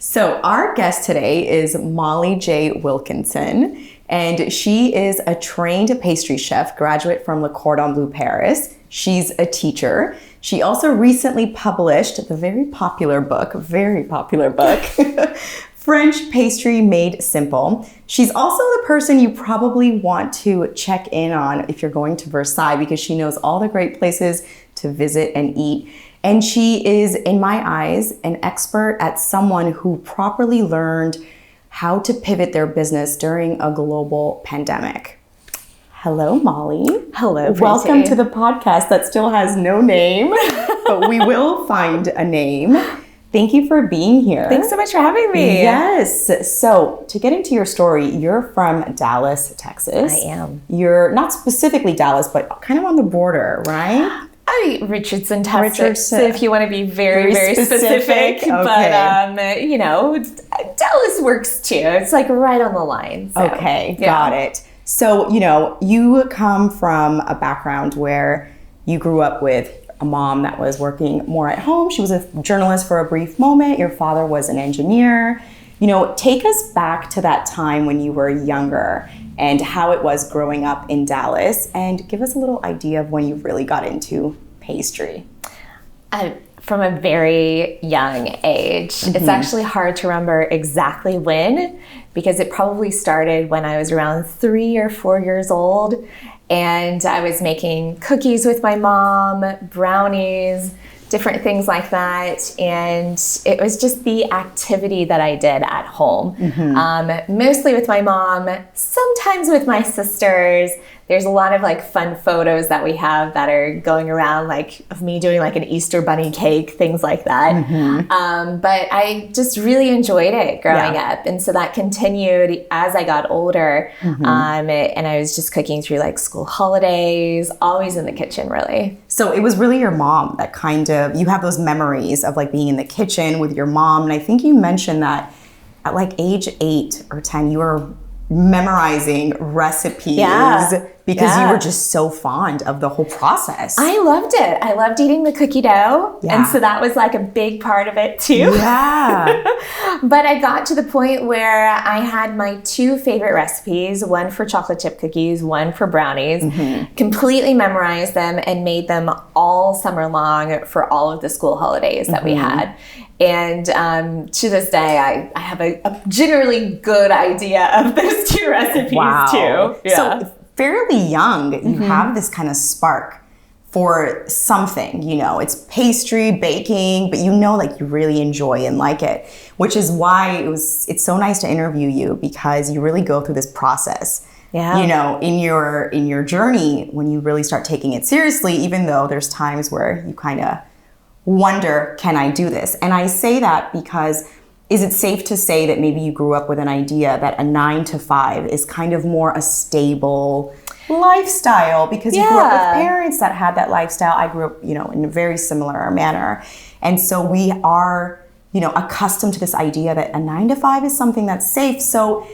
So our guest today is Molly J. Wilkinson, and she is a trained pastry chef, graduate from Le Cordon Bleu Paris. She's a teacher. She also recently published the very popular book, French Pastry Made Simple. She's also the person you probably want to check in on if you're going to Versailles, because she knows all the great places to visit and eat. And she is, in my eyes, an expert at someone who properly learned how to pivot their business during a global pandemic. Hello, Molly. Hello, Tracy. Welcome to the podcast that still has no name, but we will find a name. Thank you for being here. Thanks so much for having me. Yes. So to get into your story, you're from Dallas, Texas. I am. You're not specifically Dallas, but kind of on the border, right? Richardson, Texas. So if you want to be very specific. Okay. But, Dallas works too. It's like right on the line. So, okay, got it. So, you come from a background where you grew up with a mom that was working more at home. She was a journalist for a brief moment. Your father was an engineer. Take us back to that time when you were younger and how it was growing up in Dallas, and give us a little idea of when you really got into pastry. From a very young age. Mm-hmm. It's actually hard to remember exactly when, because it probably started when I was around 3 or 4 years old, and I was making cookies with my mom, brownies, different things like that. And it was just the activity that I did at home. Mm-hmm. Mostly with my mom, sometimes with my sisters. There's a lot of fun photos that we have that are going around, of me doing an Easter bunny cake, things like that. Mm-hmm. But I just really enjoyed it growing up. And so that continued as I got older. Mm-hmm. And I was just cooking through school holidays, always in the kitchen, really. So it was really your mom that you have those memories of being in the kitchen with your mom. And I think you mentioned that at age 8 or 10, you were memorizing recipes because you were just so fond of the whole process. I loved it. I loved eating the cookie dough. Yeah. And so that was a big part of it too. Yeah. But I got to the point where I had my 2 favorite recipes, one for chocolate chip cookies, one for brownies, completely memorized them and made them all summer long for all of the school holidays that we had. And to this day, I have a generally good idea of those 2 recipes too. Yeah. So fairly young, you have this kind of spark for something, it's pastry, baking, but you really enjoy and like it, which is why it's so nice to interview you, because you really go through this process. Yeah. In your journey, when you really start taking it seriously, even though there's times where you kind of wonder, can I do this? And I say that because, is it safe to say that maybe you grew up with an idea that a 9 to 5 is kind of more a stable lifestyle, because you grew up with parents that had that lifestyle? I grew up, in a very similar manner. And so we are, accustomed to this idea that a 9 to 5 is something that's safe. So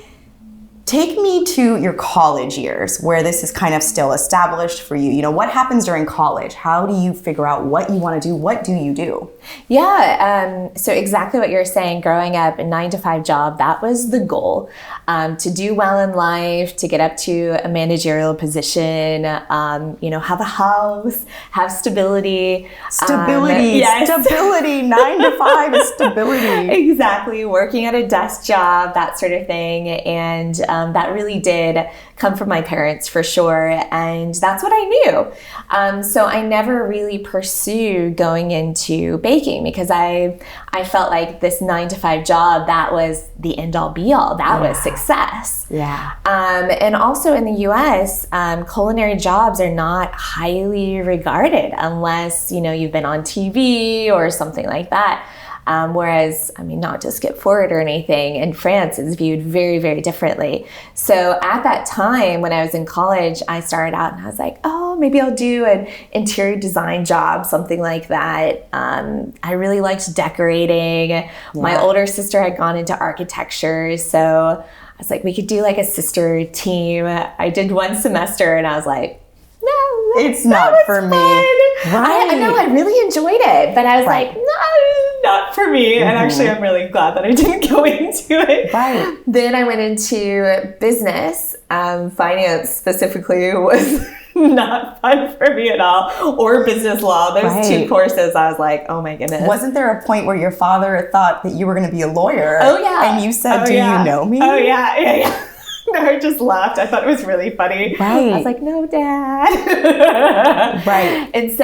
take me to your college years, where this is kind of still established for you. What happens during college? How do you figure out what you want to do? What do you do? Yeah, so exactly what you're saying. Growing up, a 9 to 5 job, that was the goal. To do well in life, to get up to a managerial position, have a house, have stability. Stability, 9 to 5 is stability. Exactly, working at a desk job, that sort of thing. And that really did come from my parents for sure. And that's what I knew. So I never really pursued going into baking, because I felt like this 9 to 5 job, that was the end all be all. That was success. Yeah. And also in the US, culinary jobs are not highly regarded unless, you've been on TV or something like that. Whereas, not to skip forward or anything, in France it's viewed very, very differently. So at that time when I was in college, I started out and I was like, oh, maybe I'll do an interior design job, something like that. I really liked decorating. Yeah. My older sister had gone into architecture, so I was like, we could do a sister team. I did 1 semester and I was like, no, it's not for me. Right. I know, I really enjoyed it, but I was like, no, not for me. And actually, I'm really glad that I didn't go into it. Right. Then I went into business. Finance specifically was not fun for me at all, or business law. Those two courses, I was like, oh my goodness. Wasn't there a point where your father thought that you were going to be a lawyer? Oh, yeah. And you said, do you know me? Oh, yeah. No, I just laughed. I thought it was really funny. Right. I was like, no, Dad. Right. And so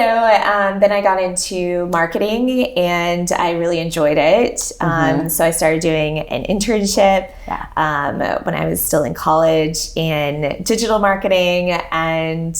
then I got into marketing and I really enjoyed it. So I started doing an internship when I was still in college in digital marketing and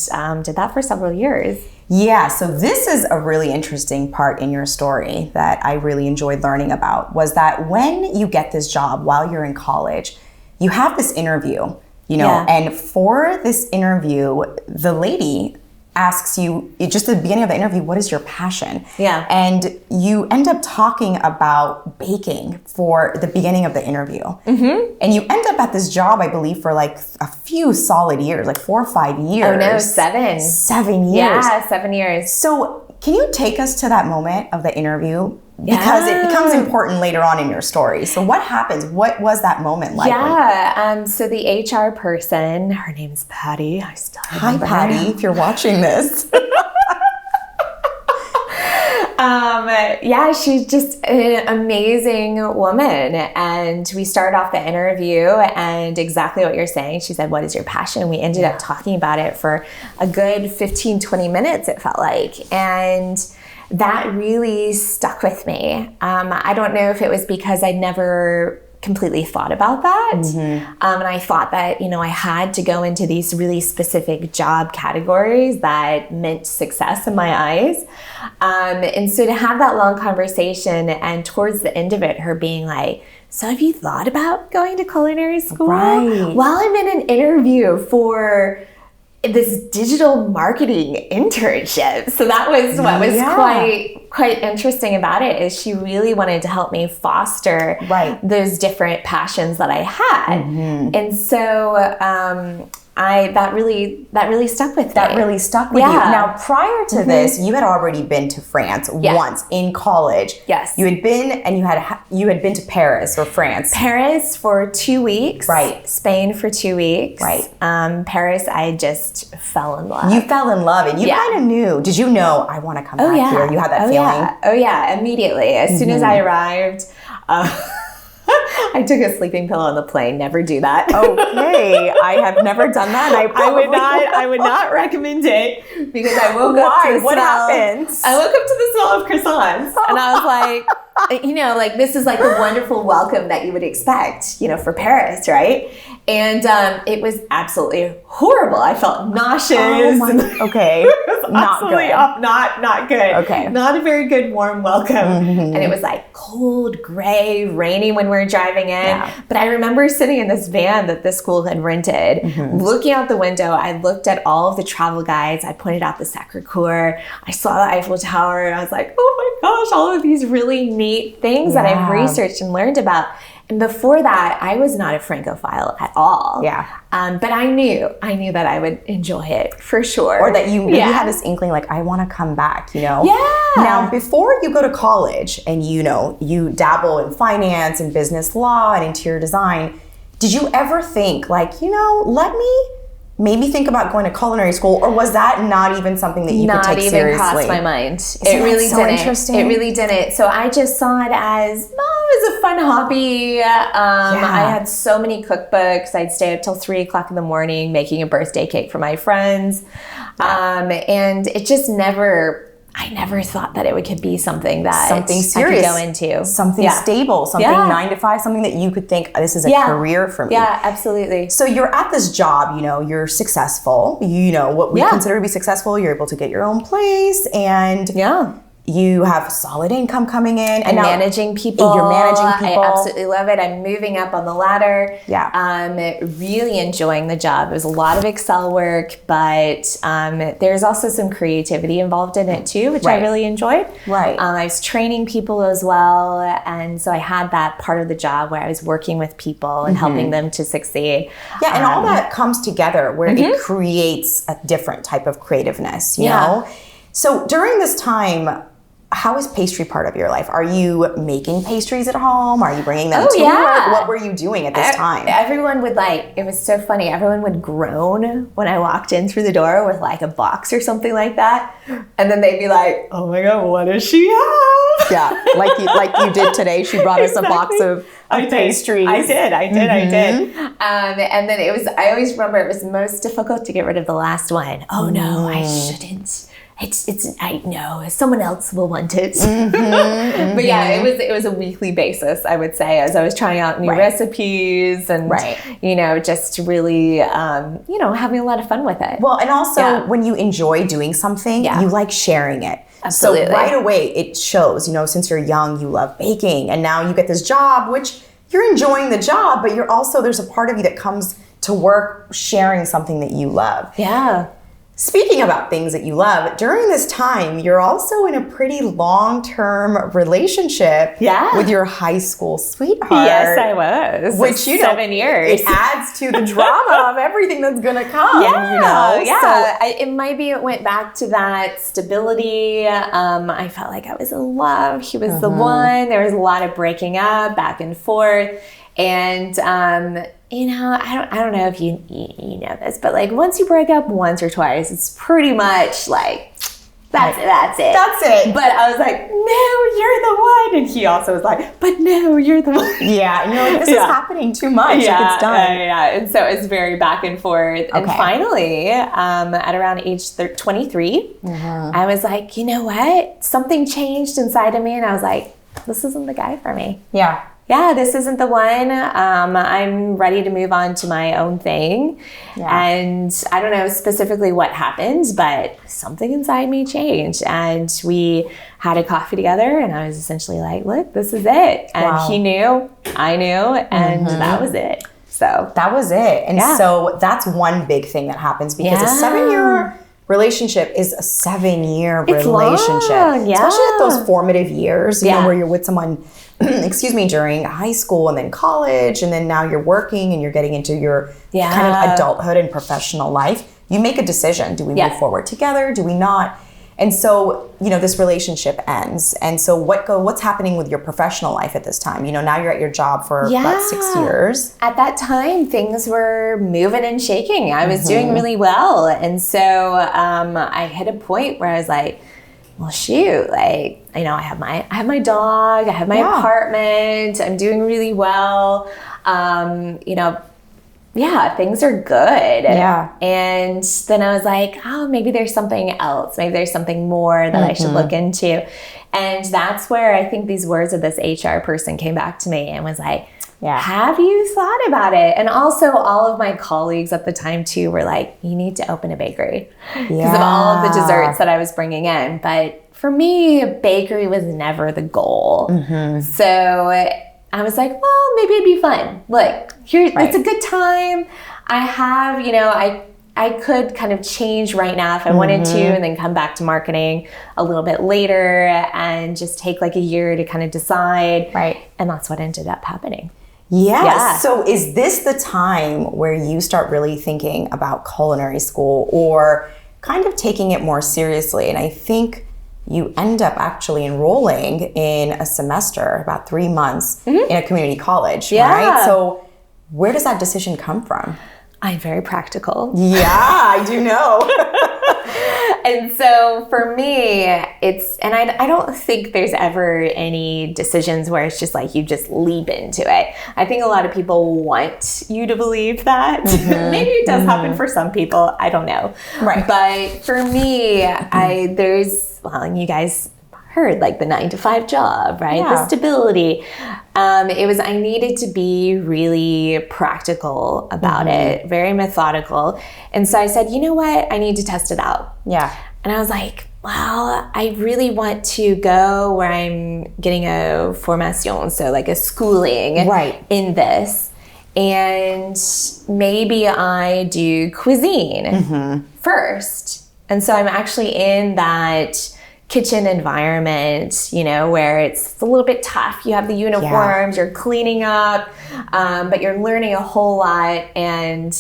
did that for several years. Yeah, so this is a really interesting part in your story that I really enjoyed learning about, was that when you get this job while you're in college, you have this interview, and for this interview, the lady asks you, just at the beginning of the interview, what is your passion? Yeah. And you end up talking about baking for the beginning of the interview. Mm-hmm. And you end up at this job, I believe, for like a few solid years, like 4 or 5 years. Oh no, 7. 7 years. Yeah, 7 years. So can you take us to that moment of the interview? Because it becomes important later on in your story. So what happens? What was that moment like? Yeah. So the HR person, her name's Patty. I still remember Hi, Patty, if you're watching this. She's just an amazing woman. And we started off the interview and exactly what you're saying. She said, what is your passion? We ended up talking about it for a good 15, 20 minutes, it felt like. And that really stuck with me. I don't know if it was because I'd never completely thought about that. Mm-hmm. And I thought that, I had to go into these really specific job categories that meant success in my eyes. And so to have that long conversation and towards the end of it, her being like, so have you thought about going to culinary school? Right. While I'm in an interview for this digital marketing internship. So that was what was quite interesting about it, is she really wanted to help me foster those different passions that I had. Mm-hmm. And so that really stuck with me. That really stuck with you. Now, prior to this, you had already been to France once in college. Yes. You had been, and you had been to Paris or France. Paris for 2 weeks. Right. Spain for 2 weeks. Right. Paris, I just fell in love. You fell in love, and you kind of knew. Did you know, I want to come back here? You had that feeling? Yeah. Oh, yeah. Immediately. As soon as I arrived, I took a sleeping pill on the plane. Never do that. Okay, I have never done that. And I would not recommend it, because I woke up to the What smell. happens? I woke up to the smell of croissants, and I was like, this is like the wonderful welcome that you would expect, for Paris, right? And it was absolutely horrible. I felt nauseous. Okay, not good. Not good. Okay, not a very good warm welcome. Mm-hmm. And it was like cold, gray, rainy when we were driving in. Yeah. But I remember sitting in this van that the school had rented, looking out the window. I looked at all of the travel guides. I pointed out the Sacré-Cœur. I saw the Eiffel Tower, and I was like, oh my gosh, all of these really neat things that I've researched and learned about. And before that, I was not a Francophile at all. Yeah. But I knew that I would enjoy it for sure. Or that you had this inkling, like, I want to come back, Yeah. Now, before you go to college and, you dabble in finance and business law and interior design, did you ever think, like, let me maybe think about going to culinary school, or was that not even something that you could take seriously? Not even crossed my mind. It really didn't. Interesting? It really didn't. So I just saw it as, it was a fun hobby. I had so many cookbooks. I'd stay up till 3 o'clock in the morning making a birthday cake for my friends. And it just I never thought that it could be something serious, I could go into. Something stable, something 9 to 5, something that you could think, this is a career for me. Yeah, absolutely. So you're at this job, you're successful, what we consider to be successful, you're able to get your own place, and you have solid income coming in. And now, managing people. You're managing people. I absolutely love it. I'm moving up on the ladder. Yeah. I'm really enjoying the job. There's a lot of Excel work, but there's also some creativity involved in it too, which I really enjoyed. Right. I was training people as well. And so I had that part of the job where I was working with people and helping them to succeed. Yeah, and all that comes together where it creates a different type of creativeness, you know? So during this time, how is pastry part of your life? Are you making pastries at home? Are you bringing them to yeah. work? What were you doing at this time? Everyone would it was so funny. Everyone would groan when I walked in through the door with like a box or something like that. And then they'd be like, oh my God, what does she have? Yeah, like you did today. She brought us a box of pastries. I did. And then I always remember it was most difficult to get rid of the last one. Oh no, I shouldn't. I know someone else will want it. But yeah, it was a weekly basis, I would say, as I was trying out new recipes and, just really, having a lot of fun with it. Well, and also when you enjoy doing something, you like sharing it. Absolutely. So right away it shows, since you're young, you love baking, and now you get this job, which you're enjoying the job, but there's a part of you that comes to work sharing something that you love. Yeah. Speaking about things that you love, during this time, you're also in a pretty long-term relationship with your high school sweetheart. Yes, I was. Which, 7 years. It adds to the drama of everything that's going to come, Yeah. So it went back to that stability. I felt like I was in love. He was the one. There was a lot of breaking up, back and forth. And, I don't know if you know this, but like once you break up once or twice, it's pretty much like, that's it. That's it. But I was like, no, you're the one. And he also was like, but no, you're the one. Yeah. And you're like, this is happening too much. Yeah, it's done. And so it's very back and forth. And finally, at around age 23, I was like, you know what? Something changed inside of me. And I was like, this isn't the guy for me. Yeah. Yeah, this isn't the one. I'm ready to move on to my own thing. Yeah. And I don't know specifically what happened, but something inside me changed. And we had a coffee together, and I was essentially like, look, this is it. And he knew, I knew, and that was it. So that was it. And so that's one big thing that happens, because a 7-year relationship is a 7-year relationship. Long, especially at those formative years, where you're with someone during high school and then college, and then now you're working and you're getting into your kind of adulthood and professional life. You make a decision. Do we move forward together? Do we not? And so, this relationship ends. And so what's happening with your professional life at this time? Now you're at your job for about 6 years. At that time, things were moving and shaking. I was doing really well. And so I hit a point where I was like, well, shoot, I have my dog, I have my apartment, I'm doing really well. Things are good. Yeah. And then I was like, oh, maybe there's something else. Maybe there's something more that I should look into. And that's where I think these words of this HR person came back to me and was like, have you thought about it? And also all of my colleagues at the time too were like, you need to open a bakery because of all of the desserts that I was bringing in. But for me, a bakery was never the goal. So I was like, well, maybe it'd be fun. Look, it's a good time. I have, I could kind of change right now if I wanted to, and then come back to marketing a little bit later and just take like a year to kind of decide. Right. And that's what ended up happening. Yeah. So is this the time where you start really thinking about culinary school or kind of taking it more seriously? And I think you end up actually enrolling in a semester, about 3 months, in a community college, right? So where does that decision come from? I'm very practical. Yeah, I do know. And so for me, I don't think there's ever any decisions where it's just like you just leap into it. I think a lot of people want you to believe that. Maybe it does happen for some people. I don't know. Right. But for me, you guys heard like the 9-to-5 job, right? Yeah. The stability. I needed to be really practical about it, very methodical. And so I said, you know what? I need to test it out. Yeah. And I was like, well, I really want to go where I'm getting a formation, so like a schooling in this. And maybe I do cuisine first. And so I'm actually in that kitchen environment, where it's a little bit tough. You have the uniforms, you're cleaning up, but you're learning a whole lot. And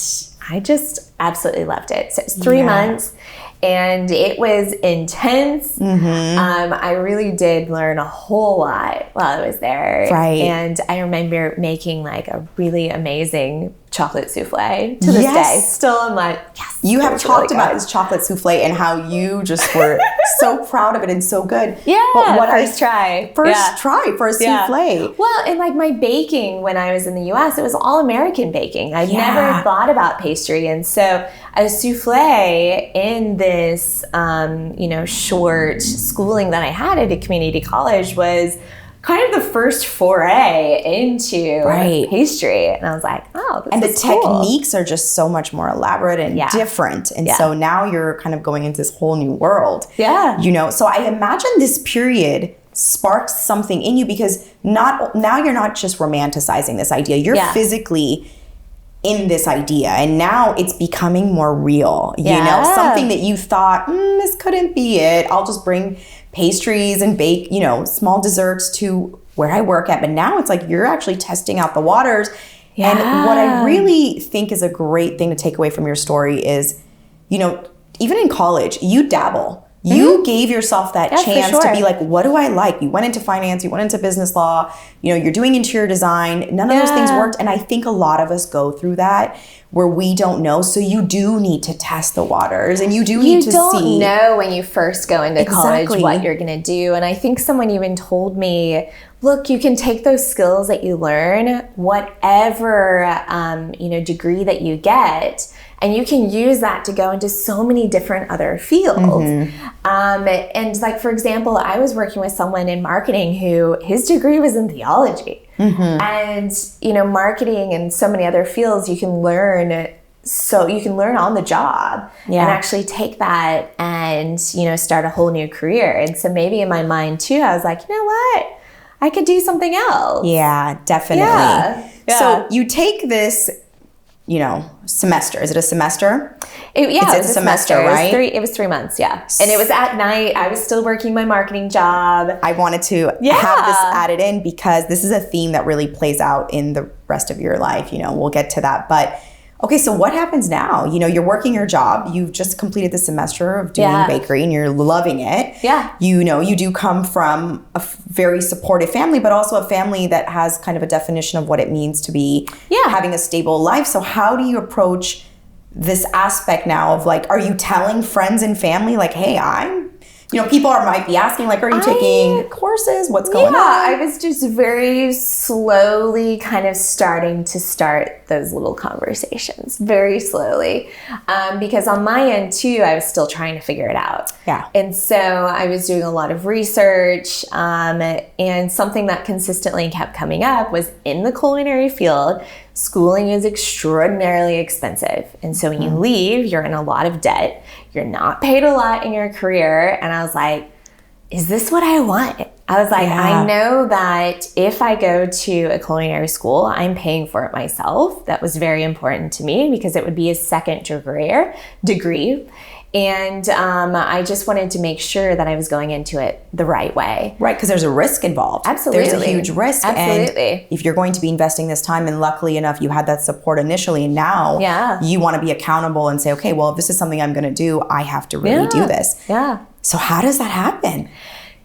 I just absolutely loved it. So it's 3 months. and it was intense. I really did learn a whole lot while I was there. Right. And I remember making like a really amazing chocolate souffle to this day. Still, I'm like, yes. You have talked about this chocolate souffle and how you just were so proud of it and so good. Yeah, but what first try for a souffle. Well, and like my baking when I was in the U.S., it was all American baking. I'd never thought about pastry, and so a souffle in this, short schooling that I had at a community college was kind of the first foray into pastry. And I was like, oh, this is cool. And the techniques are just so much more elaborate and different. And so now you're kind of going into this whole new world. Yeah. So I imagine this period sparks something in you, because now you're not just romanticizing this idea. You're physically in this idea, and now it's becoming more real. Something that you thought, this couldn't be it. I'll just bring pastries and bake, small desserts to where I work at. But now it's like you're actually testing out the waters. And what I really think is a great thing to take away from your story is, even in college, you dabble. You gave yourself that chance to be like, what do I like? You went into finance, you went into business law, you're doing interior design. None of those things worked. And I think a lot of us go through that where we don't know. So you do need to test the waters, and you do need to see. You don't know when you first go into college what you're going to do. And I think someone even told me, look, you can take those skills that you learn, whatever, degree that you get, and you can use that to go into so many different other fields. And like, for example, I was working with someone in marketing who his degree was in theology. And, marketing and so many other fields you can learn. So you can learn on the job and actually take that and, start a whole new career. And so maybe in my mind too, I was like, you know what? I could do something else. Yeah, definitely. Yeah. So you take this, semester. Is it a semester? It's a semester, right? It was 3 months, yeah. And it was at night. I was still working my marketing job. I wanted to have this added in because this is a theme that really plays out in the rest of your life. We'll get to that. But okay, so what happens now? You're working your job. You've just completed the semester of doing bakery and you're loving it. Yeah. You do come from a very supportive family, but also a family that has kind of a definition of what it means to be having a stable life. So how do you approach this aspect now of like, are you telling friends and family like, hey, people might be asking like, are you taking courses? What's going on? I was just very slowly kind of starting to start those little conversations, very slowly. Because on my end too, I was still trying to figure it out. Yeah. And so I was doing a lot of research, and something that consistently kept coming up was in the culinary field, schooling is extraordinarily expensive. And so when you leave, you're in a lot of debt. You're not paid a lot in your career. And I was like, is this what I want? I was like, I know that if I go to a culinary school, I'm paying for it myself. That was very important to me because it would be a second degree. And I just wanted to make sure that I was going into it the right way. Right, because there's a risk involved. Absolutely. There's a huge risk. Absolutely. And if you're going to be investing this time, and luckily enough, you had that support initially, and now you want to be accountable and say, okay, well, if this is something I'm going to do, I have to really do this. Yeah. So how does that happen?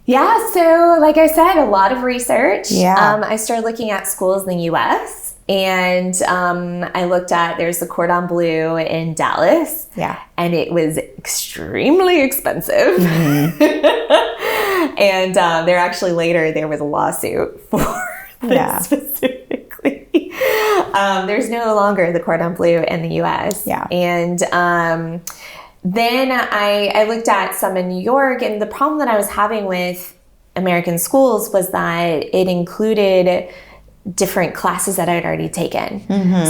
Yeah, so like I said, a lot of research. Yeah. I started looking at schools in the U.S., and I looked at, there's the Cordon Bleu in Dallas. Yeah. And it was extremely expensive. And there was a lawsuit for this specifically. There's no longer the Cordon Bleu in the U.S. Yeah. And then I looked at some in New York, and the problem that I was having with American schools was that it included different classes that I'd already taken.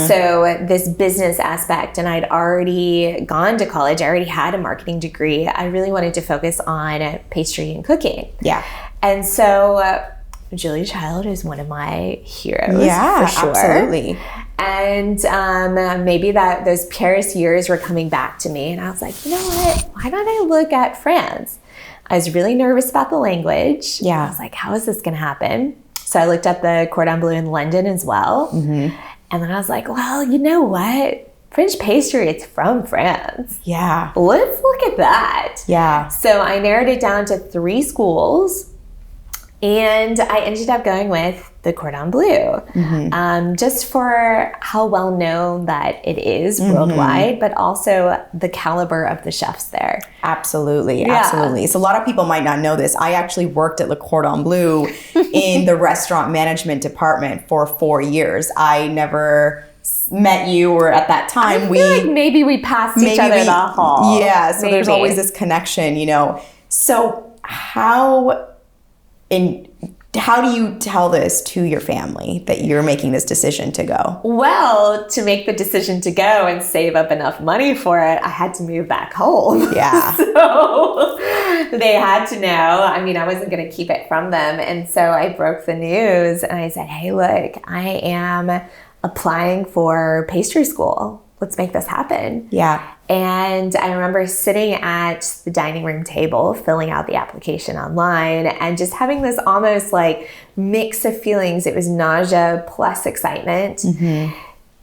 So this business aspect, and I'd already gone to college. I already had a marketing degree. I really wanted to focus on pastry and cooking. Yeah. And so Julia Child is one of my heroes. Yeah, for sure. Absolutely. And maybe that those Paris years were coming back to me, and I was like, you know what? Why don't I look at France? I was really nervous about the language. Yeah. I was like, how is this going to happen? So I looked at the Cordon Bleu in London as well. And then I was like, well, you know what? French pastry, it's from France. Yeah. Let's look at that. Yeah. So I narrowed it down to 3 schools, and I ended up going with the Cordon Bleu, just for how well known that it is worldwide, but also the caliber of the chefs there. Absolutely, absolutely. So a lot of people might not know this. I actually worked at Le Cordon Bleu in the restaurant management department for 4 years. I never met you, or at that time I feel like maybe we passed each other in the hall. Yeah, so there's always this connection, you know. So how do you tell this to your family that you're making this decision to go? Well, to make the decision to go and save up enough money for it, I had to move back home. Yeah. So they had to know. I mean, I wasn't going to keep it from them. And so I broke the news and I said, hey, look, I am applying for pastry school. Let's make this happen. Yeah. And I remember sitting at the dining room table, filling out the application online, and just having this almost like mix of feelings. It was nausea plus excitement,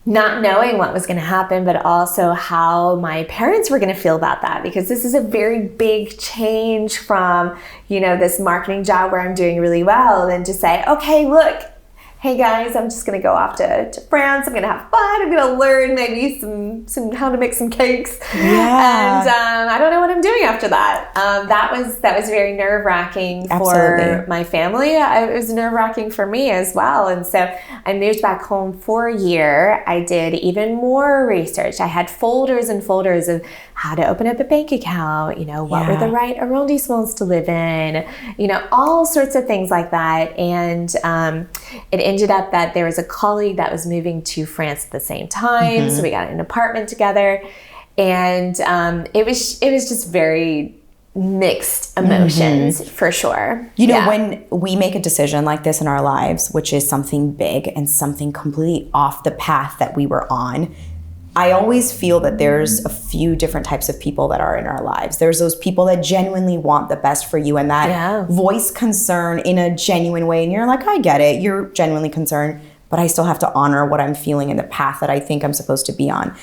not knowing what was going to happen, but also how my parents were going to feel about that, because this is a very big change from, you know, this marketing job where I'm doing really well, and to say, okay, look, hey guys, I'm just going to go off to France. I'm going to have fun. I'm going to learn maybe some how to make some cakes. Yeah. And I don't know what I'm doing after that. That was very nerve-wracking for my family. It was nerve-wracking for me as well. And so I moved back home for a year. I did even more research. I had folders and folders of how to open up a bank account, you know, what were the right arrondissements to live in, you know, all sorts of things like that. And it ended up that there was a colleague that was moving to France at the same time. So we got an apartment together, and it was just very mixed emotions for sure. You know, when we make a decision like this in our lives, which is something big and something completely off the path that we were on, I always feel that there's a few different types of people that are in our lives. There's those people that genuinely want the best for you and that voice concern in a genuine way. And you're like, I get it. You're genuinely concerned, but I still have to honor what I'm feeling and the path that I think I'm supposed to be on.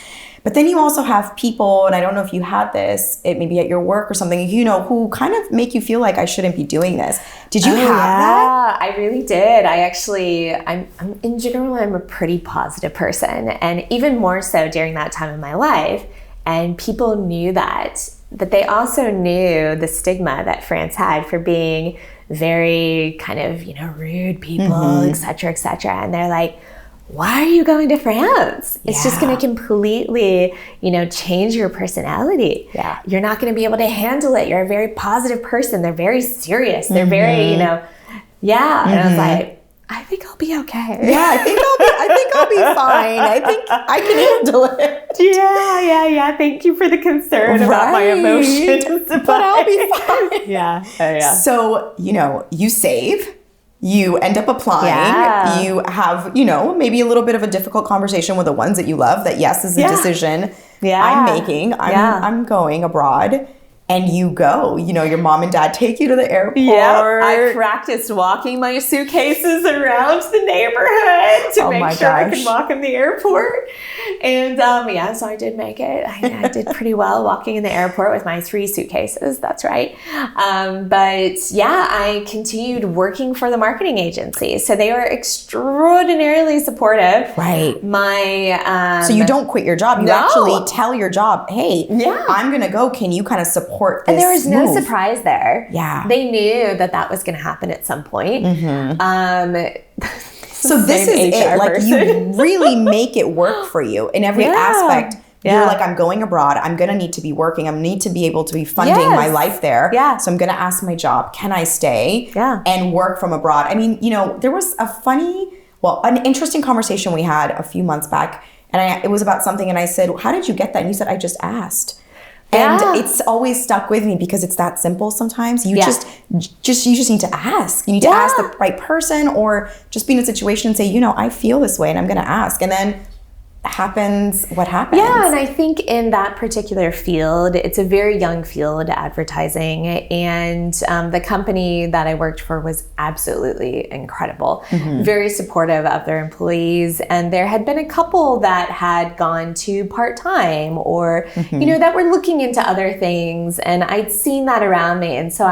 But then you also have people, and I don't know if you had this, maybe at your work or something, you know, who kind of make you feel like I shouldn't be doing this. Did you have that? I really did. I'm in general, I'm a pretty positive person, and even more so during that time in my life. And people knew that, but they also knew the stigma that France had for being very kind of, you know, rude people, et cetera, et cetera. And they're like, why are you going to France? It's just going to completely, you know, change your personality. Yeah. You're not going to be able to handle it. You're a very positive person. They're very serious. They're very, you know, And I was like, I think I'll be okay. Yeah, I think I'll be fine. I think I can handle it. Yeah. Thank you for the concern about my emotions. But I'll be fine. Yeah. So, you know, you save. You end up applying. You have, you know, maybe a little bit of a difficult conversation with the ones that you love, that yes, is a decision I'm making. I'm going abroad. And you go, you know, your mom and dad take you to the airport. Yeah, I practiced walking my suitcases around the neighborhood to make sure I could walk in the airport. And so I did make it. I did pretty well walking in the airport with my 3 suitcases. That's right. I continued working for the marketing agency. So they were extraordinarily supportive. Right. So you don't quit your job. You actually tell your job, hey, I'm going to go. Can you kind of support this And there was no move? surprise there. Yeah. They knew that was going to happen at some point. So this is it. Like, you really make it work for you in every aspect. You're like, I'm going abroad. I'm going to need to be working. I need to be able to be funding my life there. Yeah. So I'm going to ask my job, can I stay and work from abroad? I mean, you know, there was an interesting conversation we had a few months back. And it was about something. And I said, how did you get that? And you said, I just asked. And it's always stuck with me because it's that simple sometimes. You just need to ask. You need to ask the right person, or just be in a situation and say, you know, I feel this way and I'm going to ask. And then happens, what happens? Yeah, and I think in that particular field, it's a very young field, advertising, and the company that I worked for was absolutely incredible, very supportive of their employees, and there had been a couple that had gone to part-time or, you know, that were looking into other things, and I'd seen that around me, and so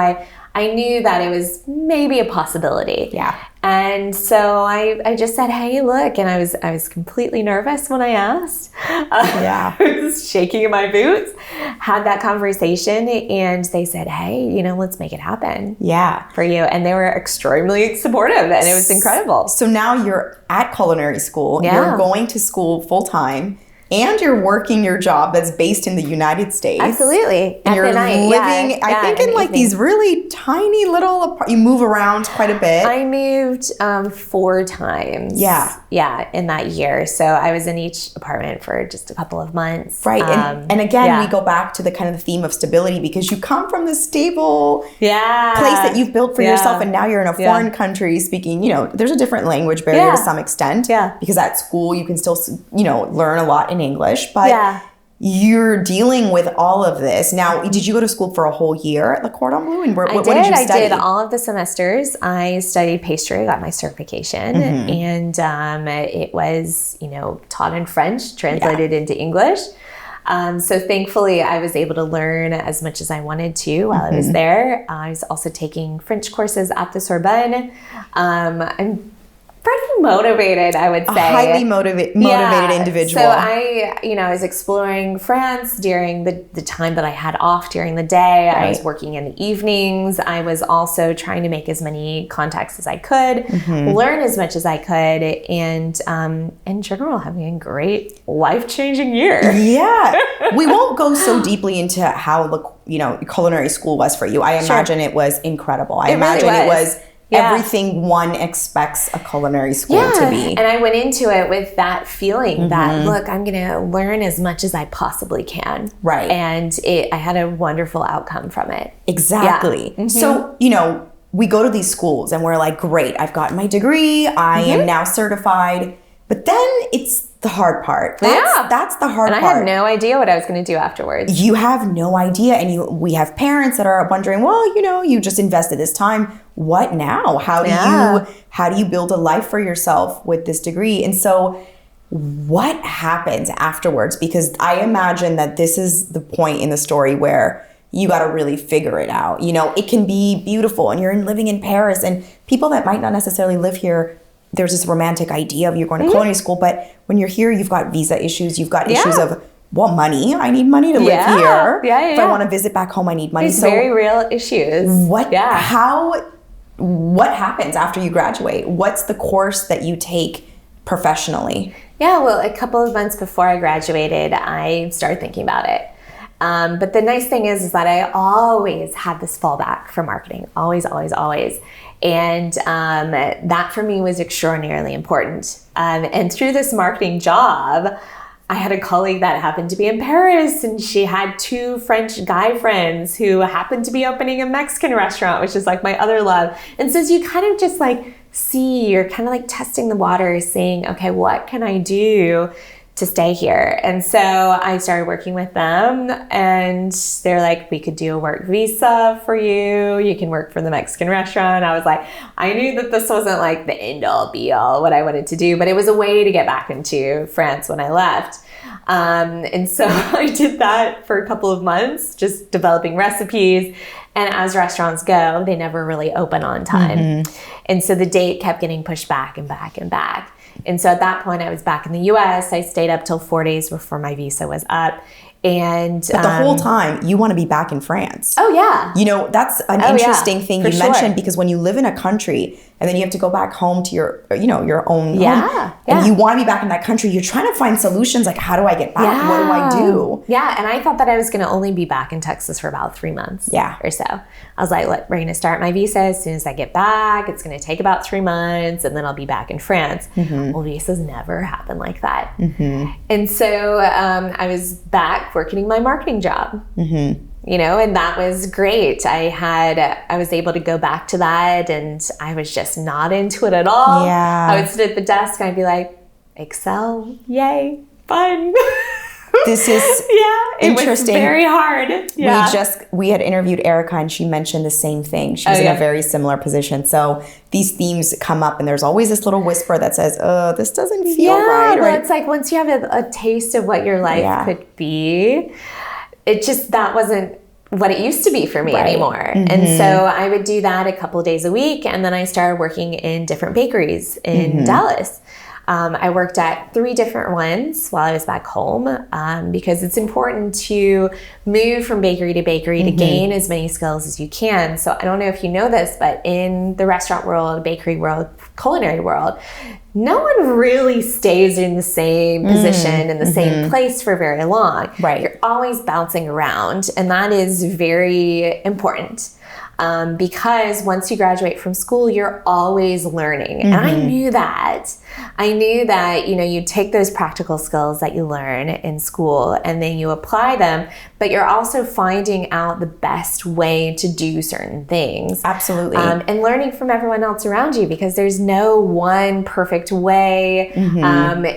I knew that it was maybe a possibility. Yeah. And so I just said, hey, look, and I was completely nervous when I asked. Yeah. I was shaking in my boots, had that conversation, and they said, hey, you know, let's make it happen. Yeah. For you. And they were extremely supportive, and it was incredible. So now you're at culinary school, you're going to school full time, and you're working your job that's based in the United States. Absolutely. And you're living, I think, in like these really tiny little, you move around quite a bit. I moved 4 times. Yeah. Yeah, in that year. So I was in each apartment for just a couple of months. Right. And again, we go back to the kind of the theme of stability, because you come from this stable place that you've built for yourself, and now you're in a foreign country speaking, you know, there's a different language barrier to some extent. Yeah. Because at school you can still, you know, learn a lot in English, but you're dealing with all of this. Now, did you go to school for a whole year at Le Cordon Bleu? And what did you study? I did all of the semesters. I studied pastry, got my certification, and it was, you know, taught in French, translated into English. So thankfully, I was able to learn as much as I wanted to while I was there. I was also taking French courses at the Sorbonne. I'm pretty motivated, I would say. A highly motivated individual. So I was exploring France during the time that I had off during the day. Right. I was working in the evenings. I was also trying to make as many contacts as I could, learn as much as I could, and in general, having a great life-changing year. Yeah. We won't go so deeply into how the culinary school was for you. I imagine it was incredible. I imagine it was everything one expects a culinary school to be. And I went into it with that feeling that, look, I'm going to learn as much as I possibly can. Right. And I had a wonderful outcome from it. Exactly. Yeah. So, you know, we go to these schools and we're like, great, I've gotten my degree. I am now certified. But then it's the hard part. That's the hard part. And I had no idea what I was going to do afterwards. You have no idea. And we have parents that are wondering, well, you know, you just invested this time. What now? How do you build a life for yourself with this degree? And so what happens afterwards? Because I imagine that this is the point in the story where you got to really figure it out. You know, it can be beautiful and you're living in Paris, and people that might not necessarily live here, there's this romantic idea of you're going to culinary school, but when you're here, you've got visa issues, you've got issues of, well, money. I need money to live here. If I want to visit back home, I need money. These very real issues. What happens after you graduate? What's the course that you take professionally? Yeah, well, a couple of months before I graduated, I started thinking about it. But the nice thing is that I always had this fallback for marketing. Always, always, always. And that for me was extraordinarily important. And through this marketing job, I had a colleague that happened to be in Paris, and she had 2 French guy friends who happened to be opening a Mexican restaurant, which is like my other love. And so you kind of just like you're kind of like testing the waters, saying, okay, what can I do to stay here? And so I started working with them, and they're like, we could do a work visa for you. You can work for the Mexican restaurant. I was like, I knew that this wasn't like the end all be all what I wanted to do, but it was a way to get back into France when I left. And so I did that for a couple of months, just developing recipes. And as restaurants go, they never really open on time. And so the date kept getting pushed back and back and back. And so at that point, I was back in the US. I stayed up till 4 days before my visa was up. And but the whole time, you want to be back in France. Oh, yeah. You know, that's an interesting thing you mentioned, because when you live in a country and then you have to go back home to your own home, and you want to be back in that country, you're trying to find solutions like, how do I get back? What do I do? Yeah, and I thought that I was going to only be back in Texas for about 3 months or so. I was like, look, we're going to start my visa as soon as I get back. It's going to take about 3 months, and then I'll be back in France. Well, visas never happen like that. And so I was back working my marketing job. You know, and that was great. I was able to go back to that, and I was just not into it at all. I would sit at the desk and I'd be like, Excel, yay, fun. This is it was very hard. Yeah. We had interviewed Erica and she mentioned the same thing. She was in a very similar position. So these themes come up and there's always this little whisper that says, oh, this doesn't feel right. Well, it's like once you have a taste of what your life could be, that wasn't what it used to be for me anymore. And so I would do that a couple of days a week. And then I started working in different bakeries in Dallas. I worked at 3 different ones while I was back home because it's important to move from bakery to bakery to gain as many skills as you can. So I don't know if you know this, but in the restaurant world, bakery world, culinary world, no one really stays in the same position in the same place for very long. Right. You're always bouncing around, and that is very important. Because once you graduate from school, you're always learning. And I knew that. You take those practical skills that you learn in school and then you apply them, but you're also finding out the best way to do certain things. Absolutely. And learning from everyone else around you, because there's no one perfect way.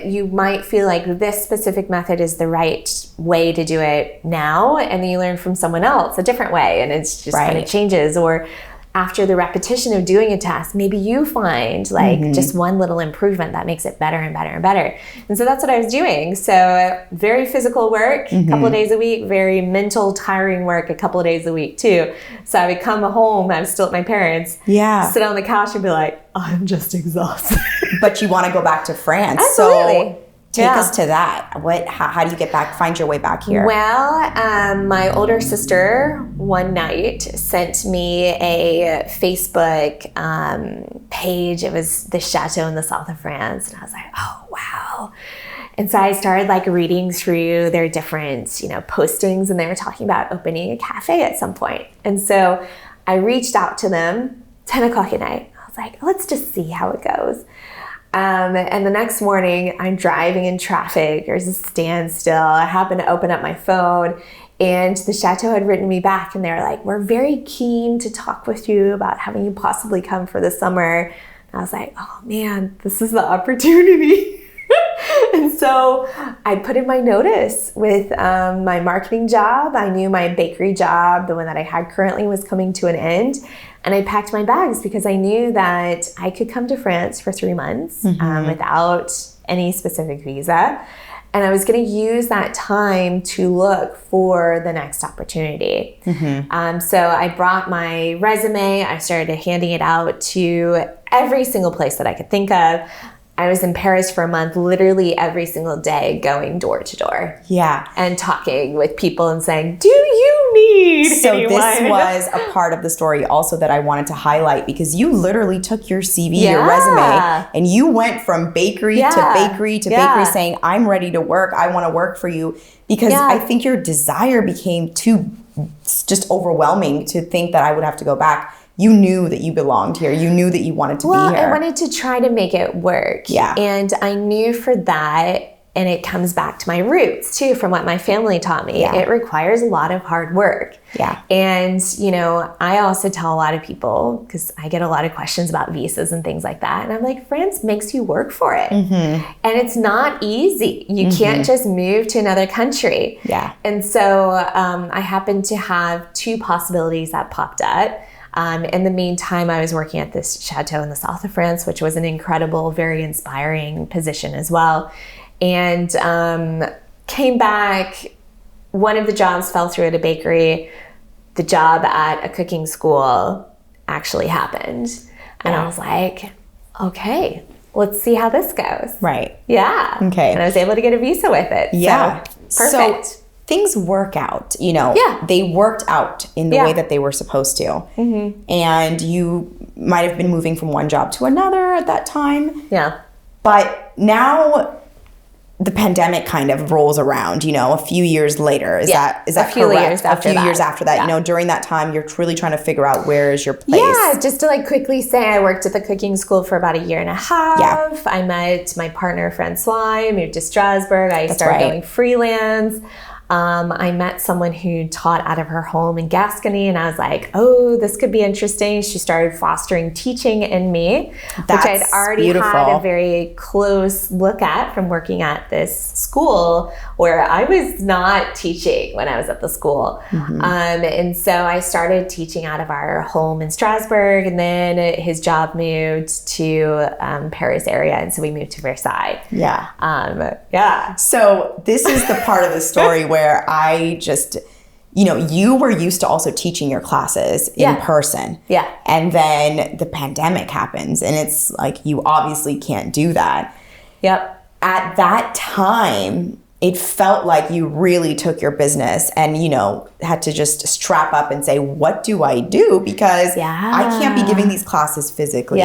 You might feel like this specific method is the right way to do it now, and then you learn from someone else a different way, and it's just kind of changes. Or after the repetition of doing a task, maybe you find just one little improvement that makes it better and better and better. And so that's what I was doing. So very physical work, a couple of days a week, very mental, tiring work a couple of days a week too. So I would come home, I was still at my parents', sit on the couch and be like, I'm just exhausted. But you want to go back to France. Absolutely. So take us to that. How do you get back, find your way back here? Well, my older sister one night sent me a Facebook page. It was the chateau in the south of France. And I was like, oh, wow. And so I started reading through their different, postings, and they were talking about opening a cafe at some point. And so I reached out to them 10 o'clock at night. I was like, let's just see how it goes. And the next morning, I'm driving in traffic. There's a standstill. I happen to open up my phone, and the chateau had written me back, and they were like, we're very keen to talk with you about having you possibly come for the summer. And I was like, oh man, this is the opportunity. And so I put in my notice with my marketing job. I knew my bakery job, the one that I had currently, was coming to an end. And I packed my bags because I knew that I could come to France for 3 months without any specific visa. And I was going to use that time to look for the next opportunity. So I brought my resume. I started handing it out to every single place that I could think of. I was in Paris for a month, literally every single day, going door to door. Yeah. And talking with people and saying, do you need anyone? This was a part of the story also that I wanted to highlight, because you literally took your CV, your resume, and you went from bakery to bakery to bakery saying, I'm ready to work. I want to work for you. Because I think your desire became too just overwhelming to think that I would have to go back. You knew that you belonged here. You knew that you wanted to be here. I wanted to try to make it work. Yeah. And I knew for that, and it comes back to my roots too, from what my family taught me. It requires a lot of hard work. Yeah. And, I also tell a lot of people, because I get a lot of questions about visas and things like that. And I'm like, France makes you work for it. And it's not easy. You can't just move to another country. Yeah. And so I happened to have 2 possibilities that popped up. In the meantime, I was working at this chateau in the south of France, which was an incredible, very inspiring position as well. And came back. One of the jobs fell through at a bakery. The job at a cooking school actually happened. And I was like, okay, let's see how this goes. Right. Yeah. Okay. And I was able to get a visa with it. Yeah. So, perfect. So, things work out, they worked out in the way that they were supposed to. And you might have been moving from one job to another at that time. Yeah. But now the pandemic kind of rolls around, a few years later. Is that correct? A few years after that. During that time, you're really trying to figure out where is your place. Yeah, just to quickly say, I worked at the cooking school for about 1.5 years. Yeah. I met my partner, Francois. I moved to Strasbourg. I started going freelance. I met someone who taught out of her home in Gascony, and I was like, oh, this could be interesting. She started fostering teaching in me, which I'd already had a very close look at from working at this school where I was not teaching when I was at the school. And so I started teaching out of our home in Strasbourg, and then his job moved to Paris area, and so we moved to Versailles. So this is the part of the story where I just, you were used to also teaching your classes in person. And then the pandemic happens, and it's like, you obviously can't do that. At that time, it felt like you really took your business and, had to just strap up and say, what do I do? Because I can't be giving these classes physically.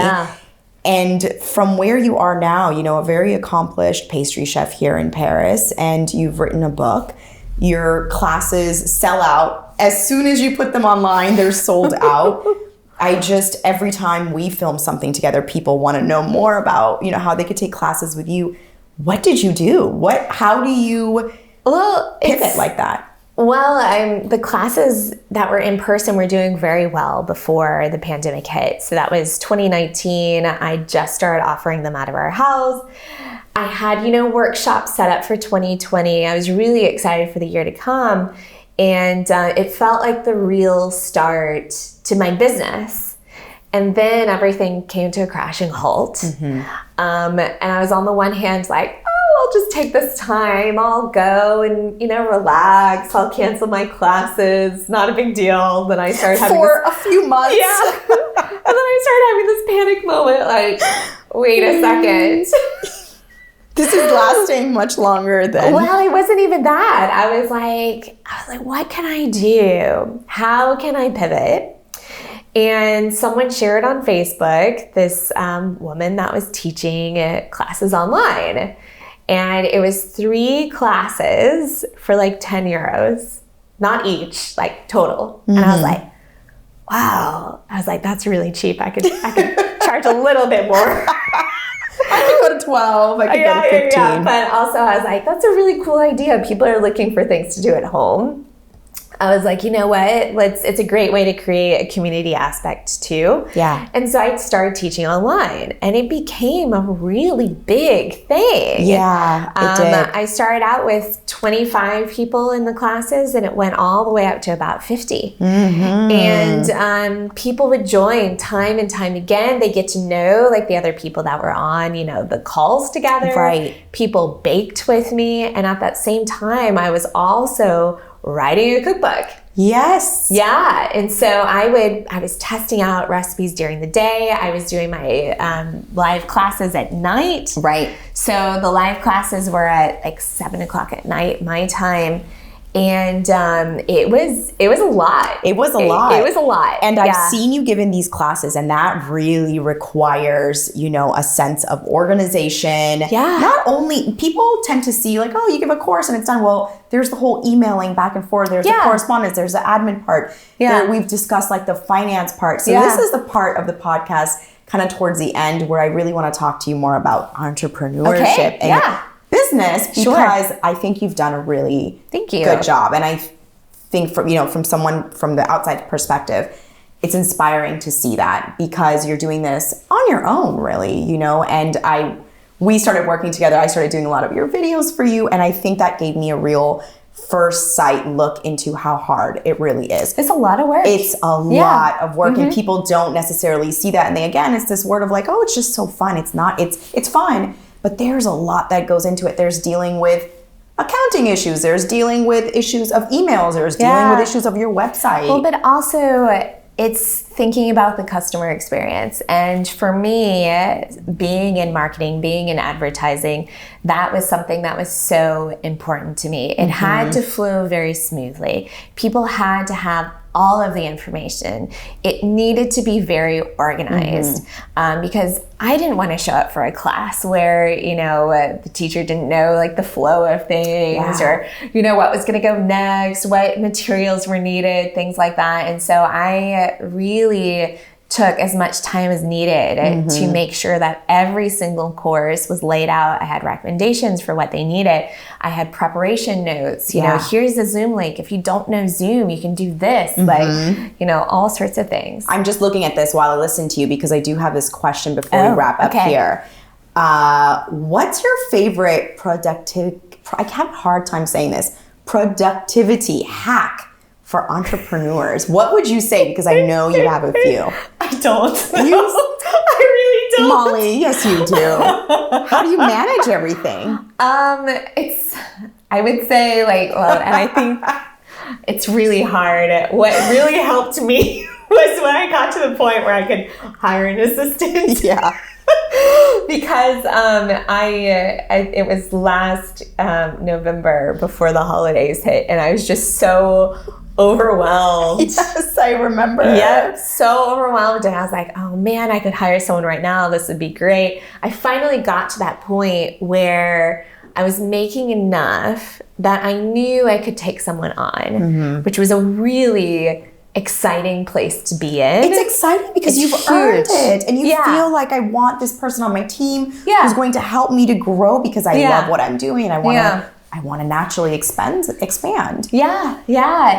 And from where you are now, a very accomplished pastry chef here in Paris, and you've written a book. Your classes sell out. As soon as you put them online, they're sold out. Every time we film something together, people want to know more about, how they could take classes with you. What did you do? How do you pivot like that? Well, the classes that were in person were doing very well before the pandemic hit. So that was 2019. I just started offering them out of our house. I had, workshops set up for 2020. I was really excited for the year to come. And it felt like the real start to my business. And then everything came to a crashing halt. And I was on the one hand like, I'll just take this time. I'll go and, relax. I'll cancel my classes. Not a big deal. Then I started having a few months. And then I started having this panic moment like, wait a second. This is lasting much longer than... Well, it wasn't even that. I was like, what can I do? How can I pivot? And someone shared on Facebook this woman that was teaching classes online. And it was 3 classes for like 10 euros, not each, like total. And I was like, wow. I was like, that's really cheap. I could charge a little bit more. I could go to 12. I could go to 15. Yeah. But also I was like, that's a really cool idea. People are looking for things to do at home. I was like, you know what? It's a great way to create a community aspect too. And so I started teaching online, and it became a really big thing. It did. I started out with 25 people in the classes, and it went all the way up to about 50. And people would join time and time again. They get to know like the other people that were on, the calls together. People baked with me. And at that same time, I was also writing a cookbook. And so I was testing out recipes during the day. I was doing my live classes at night. So the live classes were at like 7:00 at night, my time. And it was a lot. It was a lot. And I've seen you giving these classes, and that really requires, a sense of organization. Not only, people tend to see like, oh, you give a course and it's done. Well, there's the whole emailing back and forth. There's the correspondence. There's the admin part. We've discussed like the finance part. So this is the part of the podcast kind of towards the end where I really want to talk to you more about entrepreneurship and business, because I think you've done a really good job. And I think from someone from the outside perspective, it's inspiring to see that, because you're doing this on your own, really, and we started working together. I started doing a lot of your videos for you, and I think that gave me a real first sight look into how hard it really is. It's a lot of work. It's a lot of work, and people don't necessarily see that. And it's this word of like, oh, it's just so fun. It's not, it's fun. But there's a lot that goes into it. There's dealing with accounting issues. There's dealing with issues of emails. There's dealing with issues of your website. Well, but also it's thinking about the customer experience. And for me, being in marketing, being in advertising, that was something that was so important to me. It had to flow very smoothly. People had to have all of the information. It needed to be very organized because I didn't want to show up for a class where, the teacher didn't know like the flow of things or, what was going to go next, what materials were needed, things like that. And so I really took as much time as needed to make sure that every single course was laid out. I had recommendations for what they needed. I had preparation notes. You know, here's a Zoom link. If you don't know Zoom, you can do this. Like, you know, all sorts of things. I'm just looking at this while I listen to you because I do have this question before we wrap up here. What's your favorite I have a hard time saying this, productivity hack for entrepreneurs? What would you say? Because I know you have a few. I don't. I really don't. Molly, yes you do. How do you manage everything? I would say like, well, and I think it's really hard. What really helped me was when I got to the point where I could hire an assistant. Yeah. Because it was last November before the holidays hit, and I was just so overwhelmed. Yes, I remember. Yeah, so overwhelmed, and I was like, oh man, I could hire someone right now. This would be great. I finally got to that point where I was making enough that I knew I could take someone on, which was a really exciting place to be in. It's exciting because you've earned it and you feel like I want this person on my team who's going to help me to grow because I love what I'm doing and I want to naturally expand. Yeah.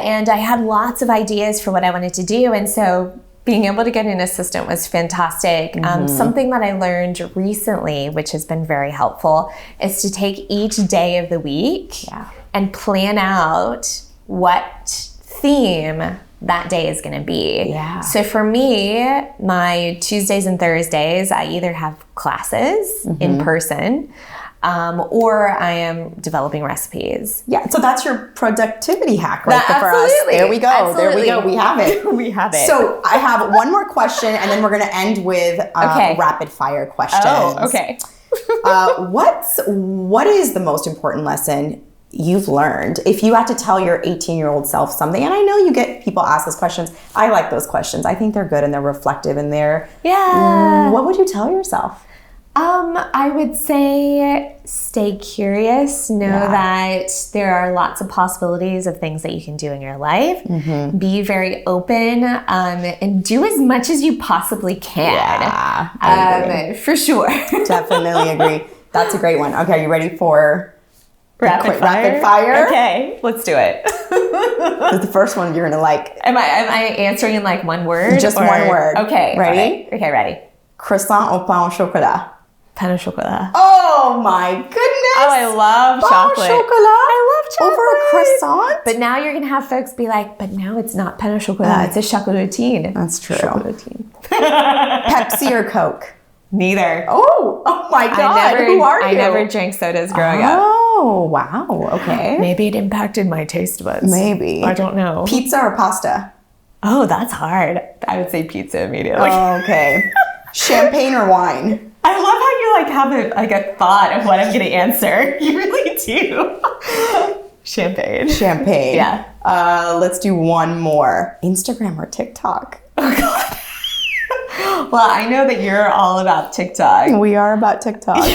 And I had lots of ideas for what I wanted to do. And so being able to get an assistant was fantastic. Something that I learned recently, which has been very helpful, is to take each day of the week and plan out what theme that day is going to be. Yeah. So for me, my Tuesdays and Thursdays, I either have classes in person, or I am developing recipes. Yeah. So that's your productivity hack, right? For us. Absolutely. There we go. Absolutely. There we go. We have it. We have it. So I have one more question, and then we're going to end with rapid fire questions. Oh, okay. What is the most important lesson you've learned? If you had to tell your 18-year-old self something, and I know you get people ask those questions. I like those questions. I think they're good and they're reflective and they're... Yeah. What would you tell yourself? I would say stay curious. Know that there are lots of possibilities of things that you can do in your life. Be very open and do as much as you possibly can. Yeah, I agree. For sure. Definitely agree. That's a great one. Okay, are you ready for... Rapid fire? Okay, let's do it. The first one you're gonna like. Am I answering in like one word? Just one word. Okay. Ready? Okay, ready. Croissant au pain au chocolat. Pain au chocolat. Oh my goodness! Oh, I love chocolate. Pain au chocolat? I love chocolate. Over a croissant? But now you're gonna have folks be like, but now it's not pain au chocolat, it's a chocolatine. That's true. Chocolatine. Pepsi or Coke? Neither. Oh my God. Who are you? I never drank sodas growing up. Oh, wow. Okay. Maybe it impacted my taste buds. Maybe. I don't know. Pizza or pasta? Oh, that's hard. I would say pizza immediately. Oh, okay. Champagne or wine? I love how you have a thought of what I'm going to answer. You really do. Champagne. Yeah. Let's do one more. Instagram or TikTok? Oh, God. Well, I know that you're all about TikTok. We are about TikTok.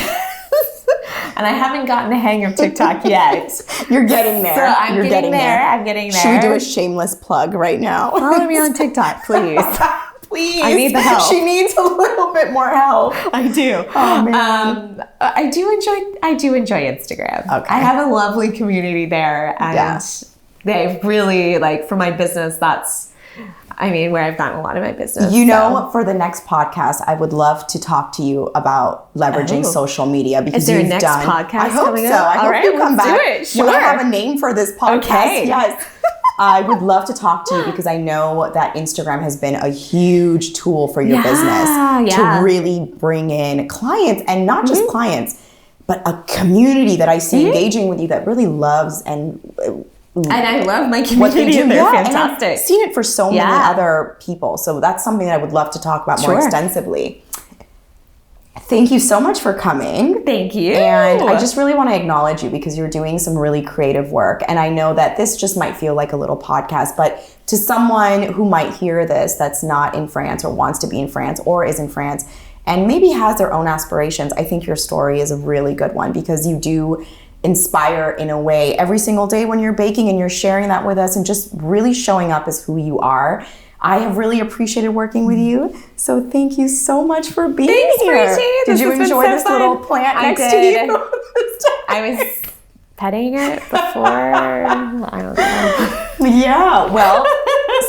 And I haven't gotten the hang of TikTok yet. You're getting there. So I'm getting there. Should we do a shameless plug right now? Follow me on TikTok, please. Please. I need the help. She needs a little bit more help. I do. Oh, man. I do enjoy Instagram. Okay. I have a lovely community there. And they really, like, for my business, that's... where I've gotten a lot of my business. For the next podcast, I would love to talk to you about leveraging social media because is there a next podcast I hope coming so. up? I hope you come back. Do it. Sure. When I have a name for this podcast. Okay. Yes. I would love to talk to you because I know that Instagram has been a huge tool for your business to really bring in clients, and not just clients, but a community that I see engaging with you that really loves and I love my community. They're fantastic. And I've seen it for so many other people. So that's something that I would love to talk about more extensively. Thank you so much for coming. Thank you. And I just really want to acknowledge you because you're doing some really creative work. And I know that this just might feel like a little podcast, but to someone who might hear this that's not in France or wants to be in France or is in France and maybe has their own aspirations, I think your story is a really good one because you do inspire in a way every single day when you're baking and you're sharing that with us and just really showing up as who you are. I have really appreciated working with you. So thank you so much for being Thanks, here. Bridget. Did you enjoy this little plant next to you? I was petting it before. I don't know. Yeah, well,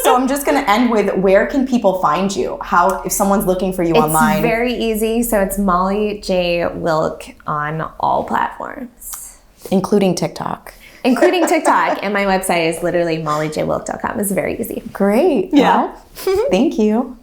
so I'm just going to end with, where can people find you? How, if someone's looking for you online? It's very easy. So it's Molly J. Wilk on all platforms. Including TikTok. Including TikTok. And my website is literally mollyjwilk.com. It's very easy. Great. Yeah. Well, thank you.